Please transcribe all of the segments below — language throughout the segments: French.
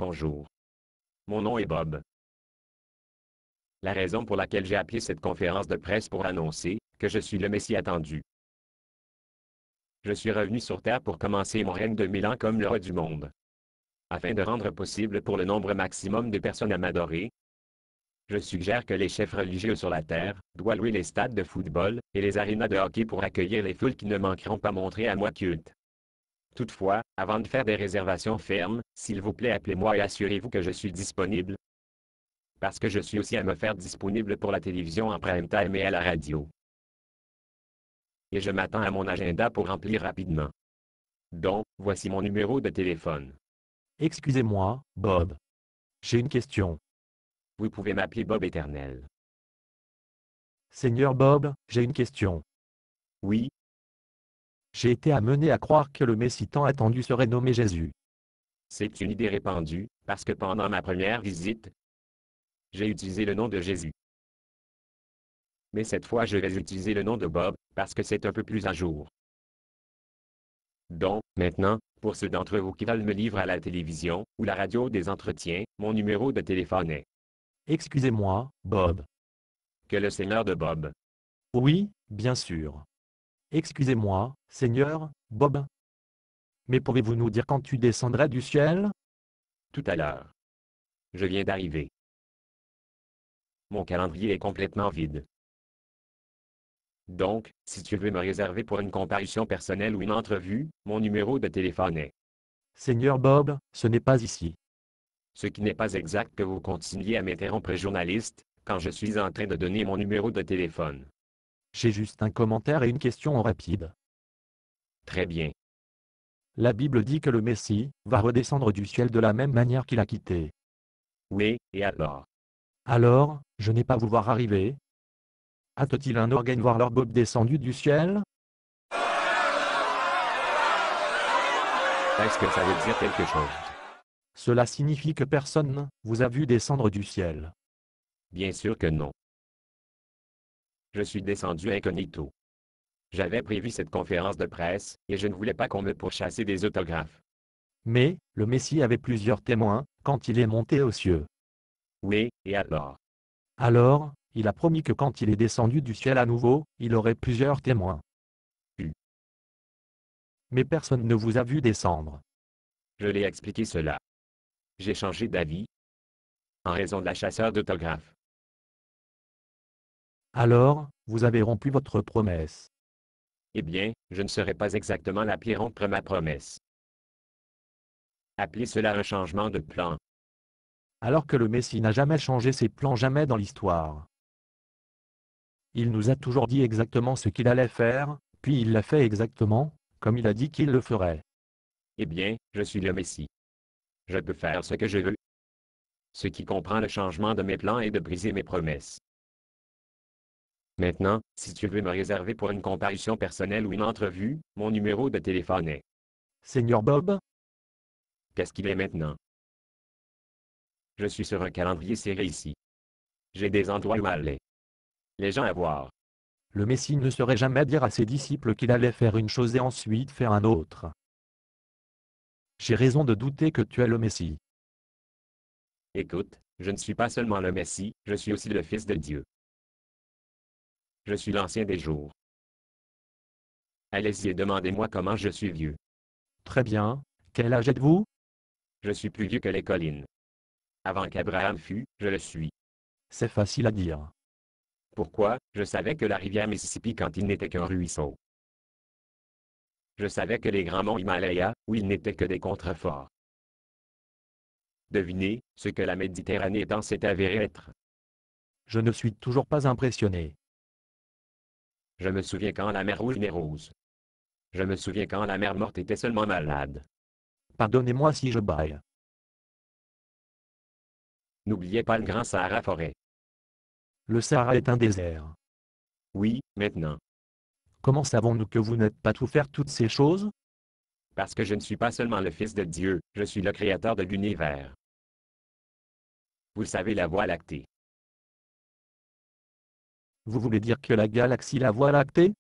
Bonjour. Mon nom est Bob. La raison pour laquelle j'ai appelé cette conférence de presse pour annoncer que je suis le Messie attendu. Je suis revenu sur Terre pour commencer mon règne de 1000 ans comme le roi du monde. Afin de rendre possible pour le nombre maximum de personnes à m'adorer, je suggère que les chefs religieux sur la Terre doivent louer les stades de football et les arénas de hockey pour accueillir les foules qui ne manqueront pas montrer à moi culte. Toutefois, avant de faire des réservations fermes, s'il vous plaît appelez-moi et assurez-vous que je suis disponible. Parce que je suis aussi à me faire disponible pour la télévision en prime time et à la radio. Et je m'attends à mon agenda pour remplir rapidement. Donc, voici mon numéro de téléphone. Excusez-moi, Bob. J'ai une question. Vous pouvez m'appeler Bob Éternel. Seigneur Bob, j'ai une question. Oui, J'ai été amené à croire que le Messie tant attendu serait nommé Jésus. c'est une idée répandue, parce que pendant ma première visite, j'ai utilisé le nom de Jésus. Mais cette fois je vais utiliser le nom de Bob, parce que c'est un peu plus à jour. Donc, maintenant, pour ceux d'entre vous qui veulent me livrer à la télévision ou la radio des entretiens, mon numéro de téléphone est Excusez-moi, Bob. que le Seigneur de Bob. Oui, bien sûr. Excusez-moi, Seigneur, Bob. Mais pouvez-vous nous dire quand tu descendrais du ciel? Tout à l'heure. Je viens d'arriver. Mon calendrier est complètement vide. Donc, si tu veux me réserver pour une comparution personnelle ou une entrevue, mon numéro de téléphone est Seigneur Bob, ce n'est pas ici. ce qui n'est pas exact que vous continuiez à m'interrompre journaliste, quand je suis en train de donner mon numéro de téléphone. J'ai juste un commentaire et une question rapide. Très bien. La Bible dit que le Messie va redescendre du ciel de la même manière qu'il a quitté. Oui, et alors? Alors, je n'ai pas vous voir arriver. Hâte-t-il un organe voir leur Bob descendu du ciel? Est-ce que ça veut dire quelque chose? Cela signifie que personne vous a vu descendre du ciel. Bien sûr que non. Je suis descendu incognito. J'avais prévu cette conférence de presse, et je ne voulais pas qu'on me pourchasse des autographes. Mais, le Messie avait plusieurs témoins, quand il est monté aux cieux. Oui, et alors? Alors, il a promis que quand il est descendu du ciel à nouveau, il aurait plusieurs témoins. Oui. Mais personne ne vous a vu descendre. Je l'ai expliqué cela. J'ai changé d'avis en raison de la chasseur d'autographes. Alors, vous avez rompu votre promesse. Eh bien, je ne saurais pas exactement l'appeler rompre ma promesse. Appelez cela un changement de plan. Alors que le Messie n'a jamais changé ses plans jamais dans l'histoire. Il nous a toujours dit exactement ce qu'il allait faire, puis il l'a fait exactement, comme il a dit qu'il le ferait. Eh bien, je suis le Messie. Je peux faire ce que je veux. Ce qui comprend le changement de mes plans et de briser mes promesses. Maintenant, si tu veux me réserver pour une comparution personnelle ou une entrevue, mon numéro de téléphone est. Seigneur Bob, Qu'est-ce qu'il est maintenant? Je suis sur un calendrier serré ici. J'ai des endroits où aller. Les gens à voir. le Messie ne saurait jamais dire à ses disciples qu'il allait faire une chose et ensuite faire un autre. J'ai raison de douter que tu es le Messie. Écoute, je ne suis pas seulement le Messie, je suis aussi le Fils de Dieu. Je suis l'ancien des jours. Allez-y et demandez-moi comment je suis vieux. Très bien, quel âge êtes-vous? Je suis plus vieux que les collines. Avant qu'Abraham fût, je le suis. C'est facile à dire. Pourquoi? Je savais que la rivière Mississippi quand il n'était qu'un ruisseau. Je savais que les grands monts Himalaya, où il n'était que des contreforts. Devinez, ce que la Méditerranée étant s'est avéré être. Je ne suis toujours pas impressionné. Je me souviens quand la mer Rouge n'est rose. Je me souviens quand la mer Morte était seulement malade. Pardonnez-moi si je baille. N'oubliez pas le grand Sahara forêt. Le Sahara est un désert. Oui, maintenant. Comment savons-nous que vous n'êtes pas tout faire toutes ces choses? Parce que je ne suis pas seulement le Fils de Dieu, je suis le Créateur de l'univers. Vous savez la Voie lactée. Vous voulez dire que la galaxie la Voie lactée?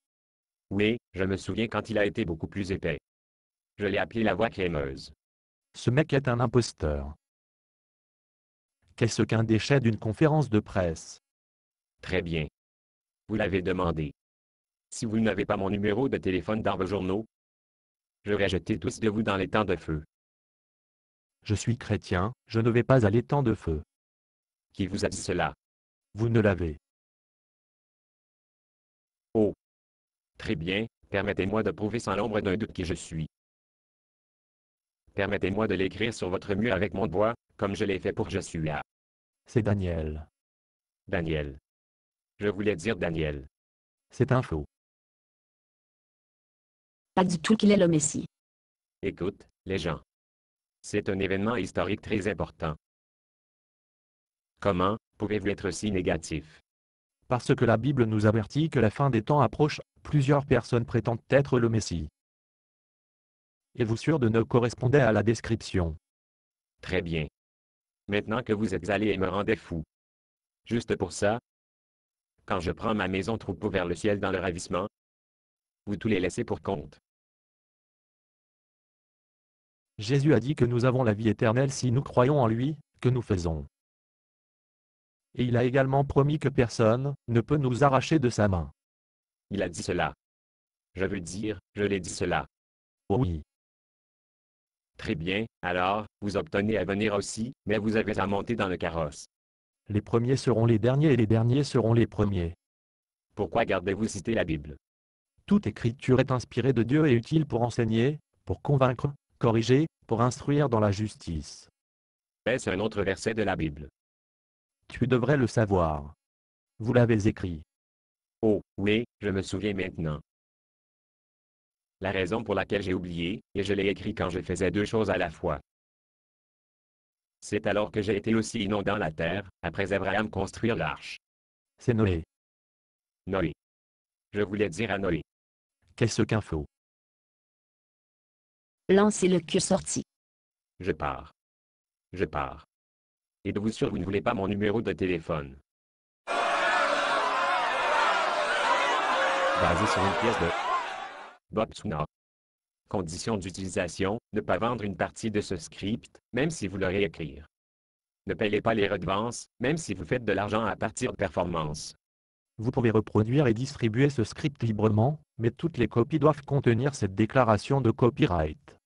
Oui, je me souviens quand il a été beaucoup plus épais. Je l'ai appelé la Voie crémeuse. Ce mec est un imposteur. Qu'est-ce qu'un déchet d'une conférence de presse? Très bien. Vous l'avez demandé. Si vous n'avez pas mon numéro de téléphone dans vos journaux, j'aurais jeté tous de vous dans les temps de feu. Je suis chrétien, je ne vais pas à l'étang de feu. Qui vous a dit cela? Vous ne l'avez. Oh. Très bien, permettez-moi de prouver sans l'ombre d'un doute qui je suis. Permettez-moi de l'écrire sur votre mur avec mon doigt, comme je l'ai fait pour Joshua. C'est Daniel. Daniel. Je voulais dire Daniel. C'est un faux. Pas du tout qu'il est le Messie. Écoute, les gens. C'est un événement historique très important. Comment pouvez-vous être si négatif? Parce que la Bible nous avertit que la fin des temps approche, plusieurs personnes prétendent être le Messie. Êtes-vous sûr de ne correspondre à la description? Très bien. Maintenant que vous êtes allé et me rendez fou. Juste pour ça, quand je prends ma maison troupeau vers le ciel dans le ravissement, vous tous les laissez pour compte. Jésus a dit que nous avons la vie éternelle si nous croyons en lui, que nous faisons. Et il a également promis que personne ne peut nous arracher de sa main. Il a dit cela. Je veux dire, je l'ai dit cela. Oh oui. Très bien, alors, vous obtenez à venir aussi, mais vous avez à monter dans le carrosse. Les premiers seront les derniers et les derniers seront les premiers. Pourquoi gardez-vous citer la Bible? Toute écriture est inspirée de Dieu et utile pour enseigner, pour convaincre, corriger, pour instruire dans la justice. Est-ce un autre verset de la Bible? Tu devrais le savoir. Vous l'avez écrit. Oh, oui, je me souviens maintenant. La raison pour laquelle j'ai oublié, et je l'ai écrit quand je faisais deux choses à la fois. C'est alors que j'ai été aussi inondant la terre, après Abraham construire l'arche. C'est Noé. Noé. Je voulais dire à Noé. Qu'est-ce qu'un faux? Lancez le cul sorti. Je pars. Je pars. Et de vous sûr vous ne voulez pas mon numéro de téléphone. Basé sur une pièce de Bob Tsuna. Condition d'utilisation, ne pas vendre une partie de ce script, même si vous le réécrire. Ne payez pas les redevances, même si vous faites de l'argent à partir de performances. Vous pouvez reproduire et distribuer ce script librement, mais toutes les copies doivent contenir cette déclaration de copyright.